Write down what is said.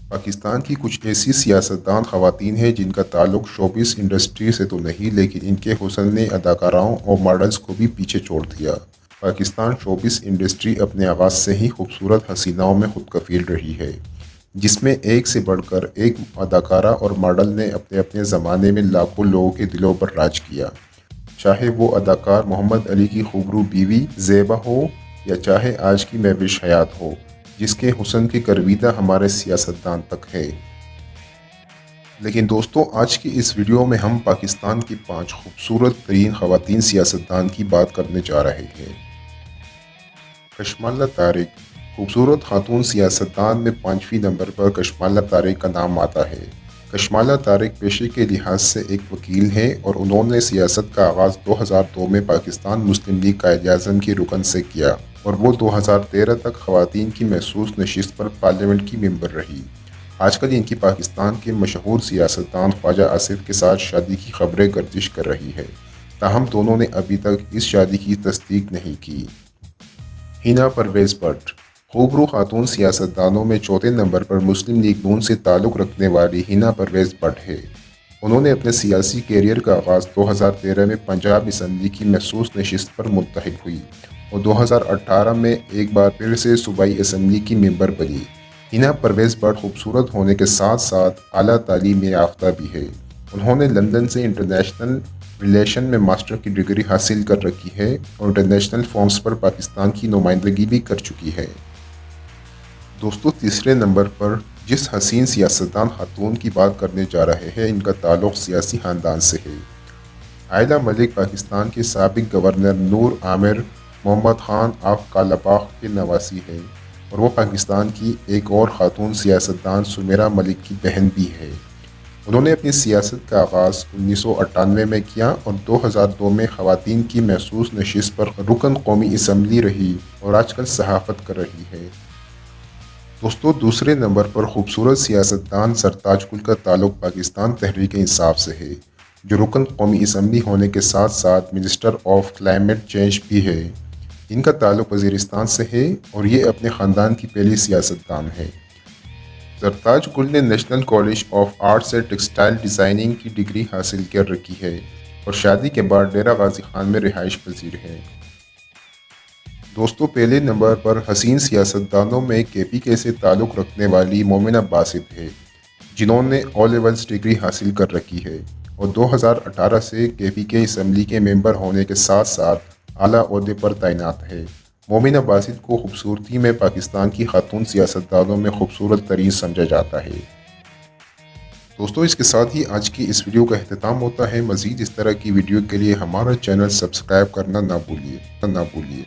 پاکستان کی کچھ ایسی سیاستدان خواتین ہیں جن کا تعلق شوبز انڈسٹری سے تو نہیں، لیکن ان کے حسن نے اداکاراؤں اور ماڈلز کو بھی پیچھے چھوڑ دیا۔ پاکستان شوبز انڈسٹری اپنے آغاز سے ہی خوبصورت حسیناؤں میں خود کفیل رہی ہے، جس میں ایک سے بڑھ کر ایک اداکارہ اور ماڈل نے اپنے اپنے زمانے میں لاکھوں لوگوں کے دلوں پر راج کیا، چاہے وہ اداکار محمد علی کی خوبرو بیوی زیبا ہو یا چاہے آج کی مہوش حیات ہو، جس کے حسن کی گرویدہ ہمارے سیاستدان تک ہے۔ لیکن دوستو، آج کی اس ویڈیو میں ہم پاکستان کی 5 خوبصورت ترین خواتین سیاستدان کی بات کرنے جا رہے ہیں۔ کشمالہ طارق۔ خوبصورت خاتون سیاستدان میں 5ویں نمبر پر کشمالہ طارق کا نام آتا ہے۔ کشمالہ طارق پیشے کے لحاظ سے ایک وکیل ہیں اور انہوں نے سیاست کا آغاز 2002 میں پاکستان مسلم لیگ قائد-اعظم کی رکن سے کیا اور وہ 2013 تک خواتین کی مخصوص نشست پر پارلیمنٹ کی ممبر رہی۔ آج کل ان کی پاکستان کے مشہور سیاستدان خواجہ آصف کے ساتھ شادی کی خبریں گردش کر رہی ہے، تاہم دونوں نے ابھی تک اس شادی کی تصدیق نہیں کی۔ ہینا پرویز بٹ۔ خوبرو خاتون سیاستدانوں میں 4تھے نمبر پر مسلم لیگ نون سے تعلق رکھنے والی ہینا پرویز بٹ ہے۔ انہوں نے اپنے سیاسی کیریئر کا آغاز 2013 میں پنجاب اسمبلی کی مخصوص نشست پر منتخب ہوئی اور 2018 میں ایک بار پھر سے صوبائی اسمبلی کی ممبر بنی۔ ہینا پرویز بٹ خوبصورت ہونے کے ساتھ ساتھ اعلیٰ تعلیم یافتہ بھی ہے۔ انہوں نے لندن سے انٹرنیشنل ریلیشن میں ماسٹر کی ڈگری حاصل کر رکھی ہے اور انٹرنیشنل فورمز پر پاکستان کی نمائندگی بھی کر چکی ہے۔ دوستو، تیسرے نمبر پر جس حسین سیاستدان خاتون کی بات کرنے جا رہے ہیں، ان کا تعلق سیاسی خاندان سے ہے۔ عائلہ ملک پاکستان کے سابق گورنر نور عامر محمد خان آف کالاباغ کے نواسی ہیں اور وہ پاکستان کی ایک اور خاتون سیاستدان سمیرہ ملک کی بہن بھی ہے۔ انہوں نے اپنی سیاست کا آغاز 1998 میں کیا اور 2002 میں خواتین کی مخصوص نشست پر رکن قومی اسمبلی رہی اور آج کل صحافت کر رہی ہے۔ دوستو، دوسرے نمبر پر خوبصورت سیاستدان سرتاج گل کا تعلق پاکستان تحریک انصاف سے ہے، جو رکن قومی اسمبلی ہونے کے ساتھ ساتھ منسٹر آف کلائمیٹ چینج بھی ہے۔ ان کا تعلق وزیرستان سے ہے اور یہ اپنے خاندان کی پہلی سیاستدان ہے۔ سرتاج گل نے نیشنل کالج آف آرٹ سے ٹیکسٹائل ڈیزائننگ کی ڈگری حاصل کر رکھی ہے اور شادی کے بعد ڈیرہ غازی خان میں رہائش پذیر ہیں۔ دوستو، پہلے نمبر پر حسین سیاستدانوں میں کے پی کے سے تعلق رکھنے والی مومنہ باسط ہے، جنہوں نے او لیولز ڈگری حاصل کر رکھی ہے اور 2018 سے کے پی کے اسمبلی کے ممبر ہونے کے ساتھ ساتھ اعلیٰ عہدے پر تعینات ہے۔ مومنہ باسط کو خوبصورتی میں پاکستان کی خاتون سیاستدانوں میں خوبصورت ترین سمجھا جاتا ہے۔ دوستو، اس کے ساتھ ہی آج کی اس ویڈیو کا اختتام ہوتا ہے۔ مزید اس طرح کی ویڈیو کے لیے ہمارا چینل سبسکرائب کرنا نہ بھولیے۔